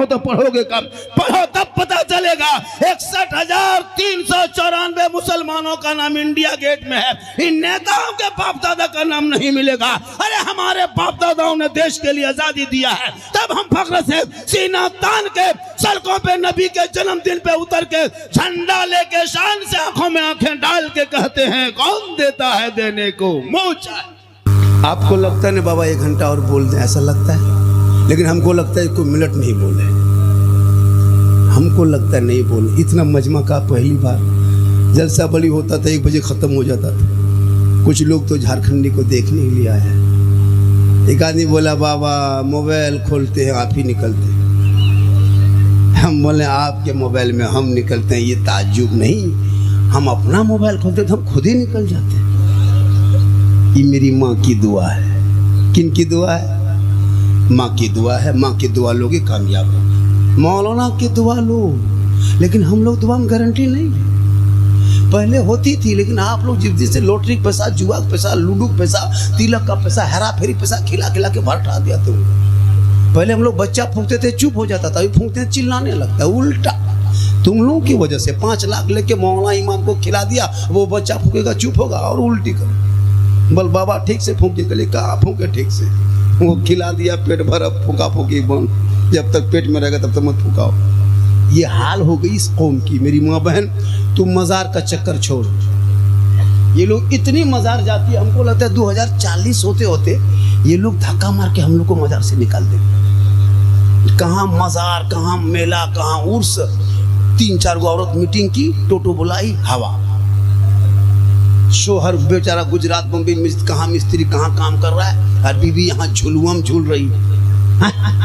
तो पढ़ोगे कब? पढ़ो तब पता चलेगा। 61,394 मुसलमानों का नाम इंडिया गेट में है। इन नेताओं के बाप दादा का नाम नहीं मिलेगा। अरे हमारे बाप दादाओं ने देश के लिए आजादी दिया है, तब हम फख्र से सीना तान के सड़कों पे नबी के जन्मदिन पे उतर के झंडा लेके शान से आंखों में आंखें डाल के कहते हैं, कौन देता है देने को मुंह चाहे। आपको लगता है ना बाबा 1 घंटा और बोल दें, ऐसा लगता है, लेकिन हमको लगता है कोई मिनट नहीं बोले। हमको लगता है नहीं बोले। इतना मजमा का पहली बार जलसा बड़ी होता था 1 बजे ख़त्म हो जाता था। कुछ लोग तो झारखंडी को देखने के लिए आए हैं। एक आदमी बोला बाबा मोबाइल खोलते हैं आप ही निकलते हैं। हम बोले आपके मोबाइल में हम निकलते हैं ये ताज्जुब नहीं, हम अपना मोबाइल खोलते तो हम खुद ही निकल जाते हैं। ये मेरी माँ की दुआ है। किन की दुआ है? माँ की दुआ है। माँ की दुआ लोगे कामयाब हो। मौलाना की दुआ लो, लेकिन हम लोग दुआ में गारंटी नहीं है। पहले होती थी, लेकिन आप लोग जिद्दी से लॉटरी का पैसा, जुआ का पैसा, लूडो का पैसा, तिलक का पैसा, हेरा फेरी पैसा खिला खिला के भरटा दिया तुम। पहले हम लोग बच्चा फूंकते थे चुप हो जाता था, अभी फूंकते हैं चिल्लाने लगता है। उल्टा तुम लोगों की वजह से 5 लाख लेके मौलाना इमाम को खिला दिया, वो बच्चा फूकेगा चुप होगा और उल्टी करो। बल बाबा ठीक से फूंके, कले कहा फूंके ठीक से, वो खिला दिया पेट भर, अब फूका फूकी बंद। जब तक पेट में रहेगा तब तक मत फूकाओ। ये हाल हो गई इस कौम की। मेरी माँ बहन तुम मज़ार का चक्कर छोड़। ये लोग इतनी मज़ार जाती है, हमको लगता है 2040 होते होते ये लोग धक्का मार के हम लोग को मज़ार से निकाल देंगे। कहाँ मज़ार, कहाँ मेला, कहाँ उर्स। 3-4 गो औरत मीटिंग की, टोटो बुलाई, हवा। शोहर बेचारा गुजरात बम्बई में कहाँ मिस्त्री कहाँ काम कर रहा है, और बीवी यहाँ झुलुआ में झूल रही।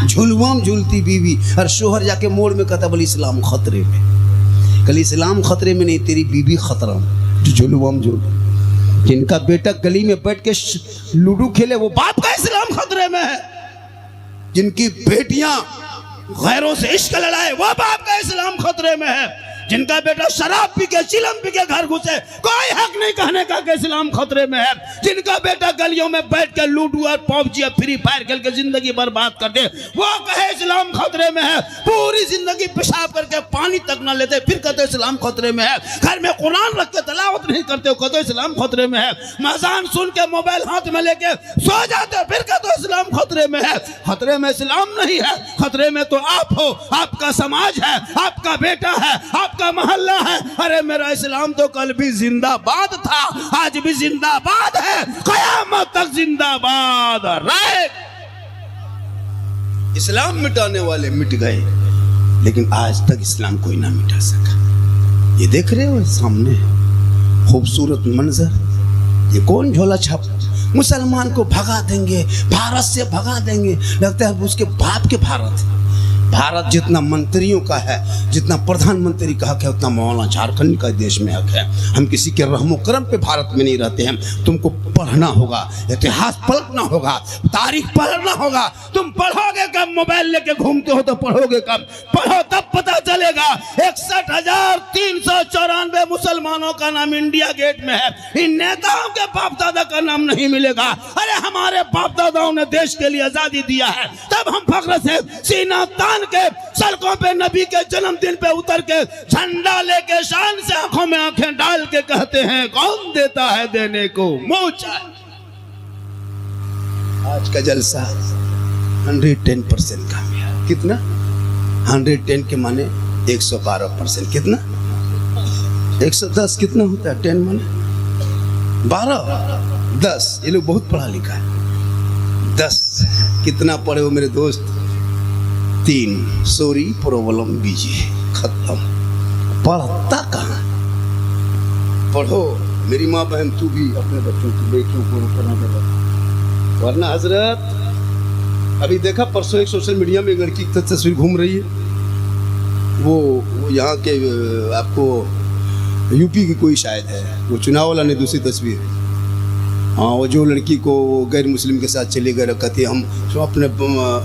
झुलुआ में झूलती बीवी, और शोहर जाके मोड़ में कहता बोले इस्लाम खतरे में। कल इस्लाम खतरे में नहीं, तेरी बीवी खतरा में, जो झुलुआ में झूल। जिनका बेटा गली में बैठ के लूडो खेले वो बाप का इस्लाम खतरे में है। जिनकी बेटियां गैरों से इश्क लड़ाए वो बाप का इस्लाम खतरे में है। जिनका बेटा शराब पी के चिलम पी के घर घुसे, कोई हक नहीं कहने का कि इस्लाम खतरे में है। जिनका बेटा गलियों में बैठ के लूडो और पबजी और फ्री फायर खेल के जिंदगी बर्बाद कर दे, वो कहे इस्लाम खतरे में है। पूरी जिंदगी पेशाब करके पानी तक ना लेते, फिर कहते इस्लाम खतरे में है। घर में कुरान रख के तलावत नहीं करते, कहते इस्लाम खतरे में है। मजान सुन के मोबाइल हाथ में लेके सो जाते, फिर कहते इस्लाम खतरे में है। खतरे में इस्लाम नहीं है, खतरे में तो आप हो, आपका समाज है, आपका बेटा है, का मोहल्ला है। अरे मेरा इस्लाम तो कल भी जिंदाबाद था, आज भी जिंदाबाद है, कयामत तक जिंदाबाद रहे। इस्लाम मिटाने वाले मिट गए, लेकिन आज तक इस्लाम कोई ना मिटा सका। ये देख रहे हो सामने खूबसूरत मंजर, ये कौन झोला छाप मुसलमान को भगा देंगे, भारत से भगा देंगे। लगता है उसके बाप के भारत। भारत जितना मंत्रियों का है, जितना प्रधानमंत्री का हक है, उतना मौलाना झारखंड का देश में हक है। हम किसी के रहमो करम पे भारत में नहीं रहते हैं। तुमको पढ़ना होगा, इतिहास पलटना होगा, तारीख पढ़ना होगा। तुम पढ़ोगे कब? मोबाइल लेके घूमते हो तो पढ़ोगे कब? पढ़ो तब पता चलेगा। 61,394 मुसलमानों का नाम इंडिया गेट में है। इन नेताओं के बाप दादा का नाम नहीं मिलेगा। अरे हमारे बाप दादाओं ने देश के लिए आजादी दिया है, तब हम फख्र से सीना के सड़कों पे नबी के जन्मदिन पे उतर के झंडा लेके शान से आंखों में आंखें डाल के कहते हैं, कौन देता है देने को मुंह चाहे। आज का जलसा 110% कामयाब। कितना? 110 के माने 112%। कितना? 110 कितना होता है? 10 माने 12, 10। ये लोग बहुत पढ़ा लिखा है। 10 कितना पढ़े हो मेरे दोस्त? 3 सॉरी प्रॉब्लम बीजी खत्म। पढ़ता कहाँ? पढ़ो मेरी माँ बहन, तू भी अपने बच्चों की बेटियों को पढ़ना देगा। वरना हजरत अभी देखा परसों एक सोशल मीडिया में एक लड़की की तस्वीर घूम रही है। वो यहाँ के आपको यूपी की कोई शायद है, वो चुनाव वाला ने दूसरी तस्वीर। हाँ, वो जो लड़की को गैर मुस्लिम के साथ चली गई, कहती हम तो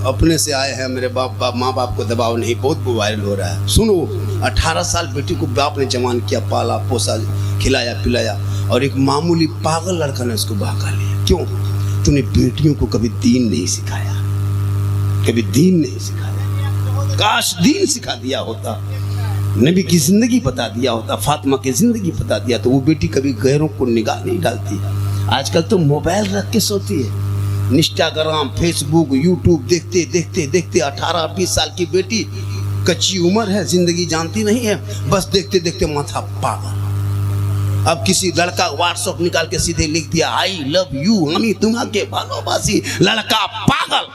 अपने से आए हैं, मेरे माँ बाप को दबाव नहीं। बहुत वायरल हो रहा है। सुनो, 18 साल बेटी को बाप ने जवान किया, पाला पोसा, खिलाया पिलाया, और एक मामूली पागल लड़का ने उसको बहका लिया। क्यों? तूने बेटियों को कभी दीन नहीं सिखाया, कभी दीन नहीं सिखाया। काश दीन सिखा दिया होता, नबी की जिंदगी बता दिया होता, फातिमा की जिंदगी बता दिया तो वो बेटी कभी गैरों को निगाह नहीं डालती। आजकल तो मोबाइल रख के सोती है, इंस्टाग्राम, फेसबुक, यूट्यूब देखते देखते देखते 18-20 साल की बेटी, कच्ची उम्र है, जिंदगी जानती नहीं है, बस देखते देखते माथा पागल। अब किसी लड़का व्हाट्सएप निकाल के सीधे लिख दिया आई लव यू, हमी तुम्हारे भालोबासी, लड़का पागल।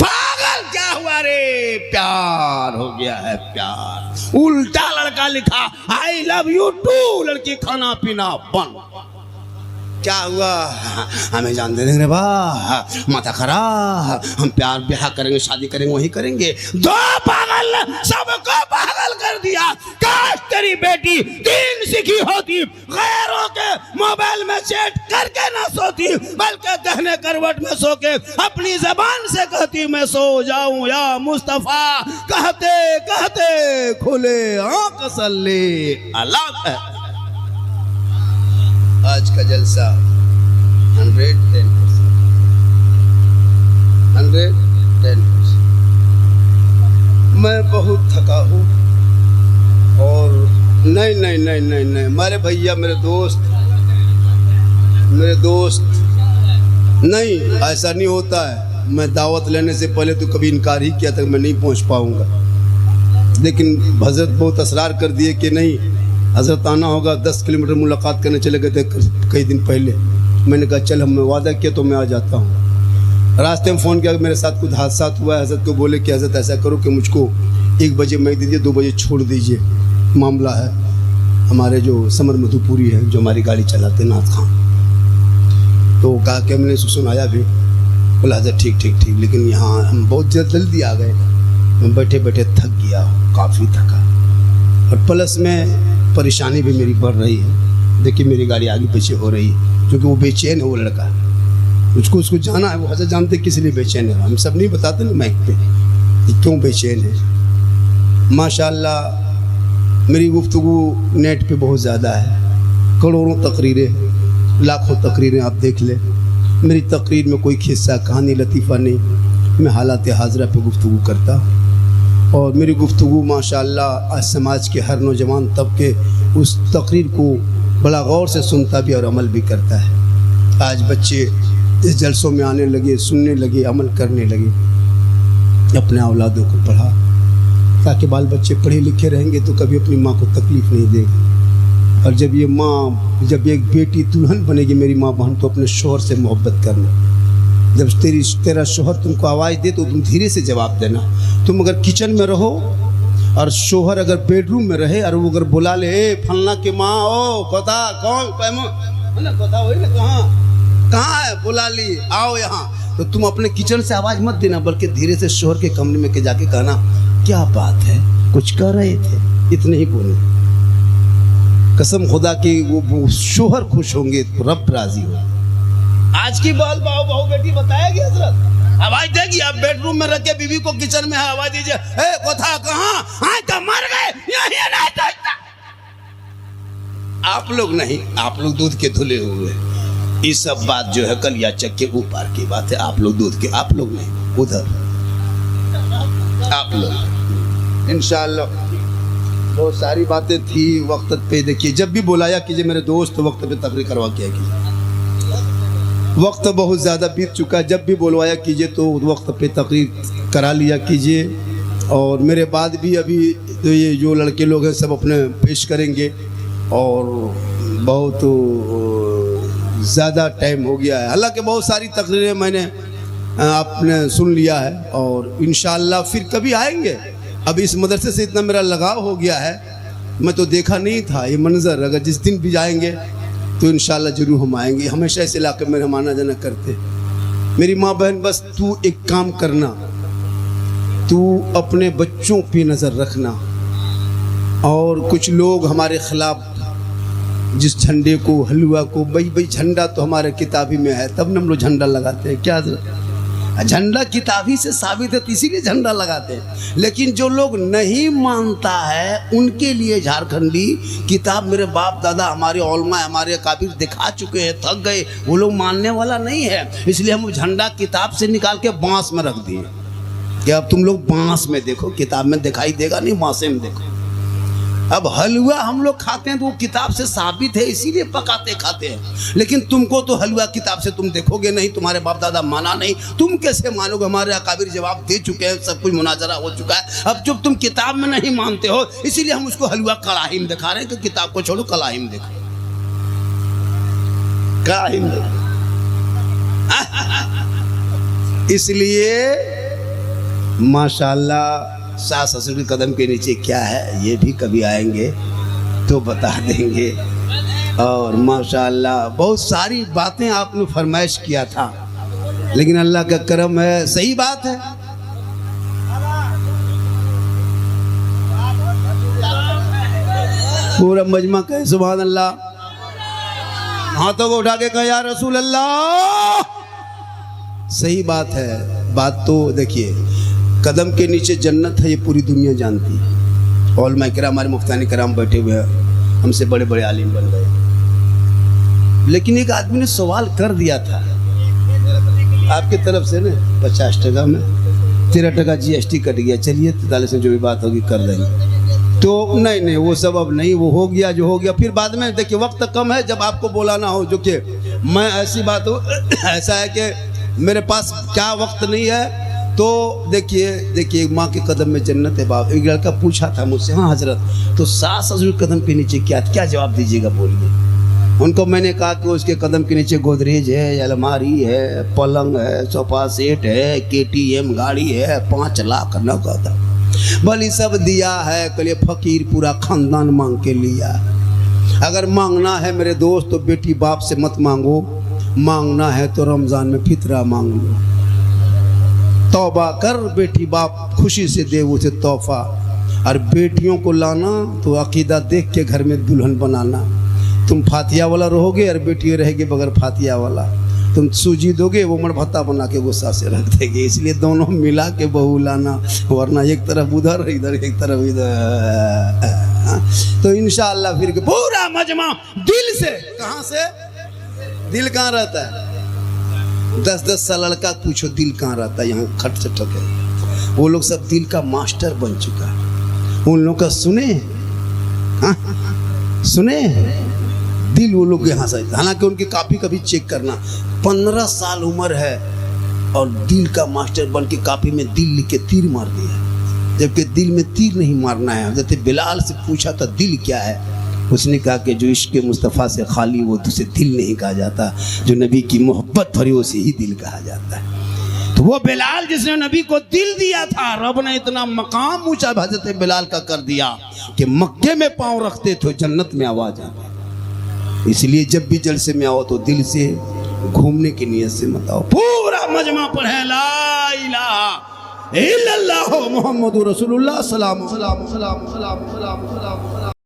पागल क्या हुआ रे? प्यार हो गया है, प्यार। उल्टा लड़का लिखा आई लव यू टू, लड़की खाना पीना बंद। क्या हुआ? हमें जान दे देंगे वाह, माथा खराब, हम प्यार ब्याह करेंगे, शादी करेंगे, वही करेंगे। दो पागल सबको पागल कर दिया। काश तेरी बेटी दीन सीखी होती, गैरों के मोबाइल में चैट करके ना सोती, बल्कि दहने करवट में सो के अपनी जबान से कहती मैं सो जाऊं या मुस्तफा, कहते कहते खुले आंख सल्ले अल्लाह है। आज का जलसा 110%। मैं बहुत थका हूँ और नहीं मेरे भैया, मेरे दोस्त नहीं, ऐसा नहीं होता है। मैं दावत लेने से पहले तो कभी इनकार ही किया था मैं नहीं पहुँच पाऊँगा, लेकिन हजरत बहुत असरार कर दिए कि नहीं, हजरत आना होगा। 10 किलोमीटर मुलाकात करने चले गए थे कई दिन पहले। मैंने कहा चल, हमने वादा किया तो मैं आ जाता हूँ। रास्ते में फ़ोन किया, मेरे साथ कुछ हादसा हुआ है। हजरत को बोले कि हजरत ऐसा करो कि मुझको 1 बजे मैं दीजिए, 2 बजे छोड़ दीजिए, मामला है। हमारे जो समर मधुपुरी है, जो हमारी गाड़ी चलाते नाथ खान, तो कहा कि हमने सुनाया भी। बोला हजरत ठीक, लेकिन यहाँ हम बहुत जल्दी आ गए, मैं बैठे बैठे थक गया, काफ़ी थका, और प्लस में परेशानी भी मेरी बढ़ रही है। देखिए मेरी गाड़ी आगे पीछे हो रही है, क्योंकि वो बेचैन है। वो लड़का उसको जाना है, वो हजरत जानते किस लिए बेचैन है। हम सब नहीं बताते ना माइक पे कि क्यों बेचैन है। माशाल्लाह मेरी गुफ्तगू नेट पे बहुत ज़्यादा है, करोड़ों तकरीरें, लाखों तकरीरें आप देख ले। मेरी तकरीर में कोई किस्सा, कहानी, लतीफ़ा नहीं, मैं हालात हाजरा पे गुफ्तगू करता हूँ। और मेरी गुफ्तगू माशाअल्लाह आज समाज के हर नौजवान तबके उस तकरीर को बड़ा गौर से सुनता भी और अमल भी करता है। आज बच्चे इस जलसों में आने लगे, सुनने लगे, अमल करने लगे। अपने औलादों को पढ़ा, ताकि बाल बच्चे पढ़े लिखे रहेंगे तो कभी अपनी माँ को तकलीफ़ नहीं देगी। और जब एक बेटी दुल्हन बनेगी मेरी माँ बहन, तो अपने शौहर से मोहब्बत करना। जब तेरा शौहर तुमको आवाज़ दे तो तुम धीरे से जवाब देना। तुम अगर किचन में रहो और शौहर अगर बेडरूम में रहे और वो अगर बुला ले, ए फलना की माँ, ओ पता कौन पता हो ना, कहाँ है, बुला ली, आओ यहाँ, तो तुम अपने किचन से आवाज़ मत देना, बल्कि धीरे से शौहर के कमरे में के जाके कहना क्या बात है, कुछ कर रहे थे, इतने ही बोले। कसम खुदा की वो शौहर खुश होंगे तो रब राजी हो। आज की बाल बहू बेटी बताएगी हजरत, आवाज देगी। आप बेडरूम में रख के बीवी को किचन में आवाज दीजिए, ए कोथा कहाँ, हाँ तो मर गए, यही नहीं तो। आप लोग नहीं, आप लोग दूध के धुले हुए। ये सब बात जो है कलिया चक के ऊपर की बात है। आप लोग दूध के, आप लोग नहीं, उधर आप लोग। इंशाअल्लाह बहुत सारी बातें थी वक्त पे। देखिए जब भी बुलाया कीजिए मेरे दोस्त, वक्त पे तकरीर करवा के कीजिए। वक्त बहुत ज़्यादा बीत चुका है, जब भी बुलवाया कीजिए तो वक्त पे तकरीर करा लिया कीजिए। और मेरे बाद भी अभी तो ये जो लड़के लोग हैं सब अपने पेश करेंगे, और बहुत ज़्यादा टाइम हो गया है। हालांकि बहुत सारी तकरीरें मैंने आपने सुन लिया है, और इंशाअल्लाह फिर कभी आएंगे। अब इस मदरसे से इतना मेरा लगाव हो गया है, मैं तो देखा नहीं था ये मंज़र। अगर जिस दिन भी जाएंगे तो इंशाअल्लाह ज़रूर हम आएंगे। हमेशा इस इलाके में हम आना जाना करते। मेरी माँ बहन, बस तू एक काम करना, तू अपने बच्चों पे नज़र रखना। और कुछ लोग हमारे ख़िलाफ़ जिस झंडे को, हलवा को, भाई झंडा तो हमारे किताबी में है, तब न हम लोग झंडा लगाते हैं। क्या झंडा किताबी से साबित है, इसीलिए झंडा लगाते हैं। लेकिन जो लोग नहीं मानता है उनके लिए झारखंडी किताब मेरे बाप दादा, हमारे औलमा, हमारे काबिर दिखा चुके हैं, थक गए। वो लोग मानने वाला नहीं है, इसलिए हम झंडा किताब से निकाल के बांस में रख दिए। कि अब तुम लोग बांस में देखो, किताब में दिखाई देगा नहीं, बांसे में देखो। अब हलवा हम लोग खाते हैं तो वो किताब से साबित है, इसीलिए पकाते खाते हैं। लेकिन तुमको तो हलवा किताब से तुम देखोगे नहीं, तुम्हारे बाप दादा माना नहीं, तुम कैसे मानोगे? हमारे अकाबिर जवाब दे चुके हैं, सब कुछ मुनाजरा हो चुका है। अब जब तुम किताब में नहीं मानते हो, इसीलिए हम उसको हलवा कड़ाही में दिखा रहे हैं कि किताब को छोड़ो, कड़ाही में देखो, कड़ाही में देखो। इसलिए माशाल्लाह सास ससुर के कदम के नीचे क्या है ये भी कभी आएंगे तो बता देंगे। और माशाल्लाह बहुत सारी बातें आपने फरमाइश किया था, लेकिन अल्लाह का करम है, सही बात है। पूरा मजमा कहे सुभान अल्लाह, हाथों को उठा के कहा या रसूल अल्लाह। सही बात है। बात तो देखिए, कदम के नीचे जन्नत है, ये पूरी दुनिया जानती है। औलमा किराम, हमारे मुफ्तानी किराम बैठे हुए हैं, हमसे बड़े बड़े आलिम बन गए। लेकिन एक आदमी ने सवाल कर दिया था आपकी तरफ से ना, 50 टका में 13 टका GST कट गया, चलिए 43 में जो भी बात होगी कर देंगे। तो नहीं वो सब अब नहीं, वो हो गया जो हो गया। फिर बाद में देखिए वक्त कम है, जब आपको बोलाना हो, जो कि मैं ऐसी बात हो ऐसा है कि मेरे पास क्या वक्त नहीं है। तो देखिए माँ के कदम में जन्नत है। बाप, एक लड़का पूछा था मुझसे, हाँ हजरत, तो सास ससुर कदम के नीचे क्या जवाब दीजिएगा, बोलिए। उनको मैंने कहा कि उसके कदम के नीचे गोदरेज है, अलमारी है, पलंग है, सोफा सेट है, KTM गाड़ी है, 5 लाख नकद, भली सब दिया है। कल फकीर पूरा खानदान मांग के लिया। अगर मांगना है मेरे दोस्त तो बेटी बाप से मत मांगो, मांगना है तो रमज़ान में फितरा मांग लो। तौबा कर, बेटी बाप खुशी से दे उसे तोहफा। और बेटियों को लाना तो अकीदा देख के घर में दुल्हन बनाना। तुम फातिया वाला रहोगे और बेटी रहेगी बगैर फातिया वाला। तुम सूजी दोगे, वो मरभत्ता बना के गुस्सा से रख देगी। इसलिए दोनों मिला के बहू लाना, वरना एक तरफ उधर इधर, एक तरफ इधर। तो इंशाअल्लाह फिर पूरा मजमा दिल से, कहाँ से? दिल कहाँ रहता है? 10-10 साल लड़का पूछो दिल कहाँ रहता है, यहाँ खट चटक है। वो लोग सब दिल का मास्टर बन चुका है। उन लोग का सुने, हाँ सुने दिल वो लोग यहाँ से। हालांकि उनकी कापी कभी चेक करना, 15 साल उम्र है और दिल का मास्टर बन के कापी में दिल लिख के तीर मार दिया, जबकि दिल में तीर नहीं मारना है। जैसे बिलाल से पूछा था दिल क्या है, उसने कहा कि जो इश्क मुस्तफ़ा से खाली वो उसे दिल नहीं कहा जाता, जो नबी की मोहब्बत भरी उसे ही दिल कहा जाता है। तो वो बिलाल जिसने नबी को दिल दिया था, रब ने इतना मकाम ऊंचा हज़रत बिलाल का कर दिया कि मक्के में पांव रखते तो जन्नत में आवाज आ। इसलिए जब भी जलसे में आओ तो दिल से, घूमने की नीयत से मत आओ। पूरा मजमा पढ़े ला इलाहा इल्लल्लाह मुहम्मदुर रसूलुल्लाह सल्लल्लाहु अलैहि वसल्लम।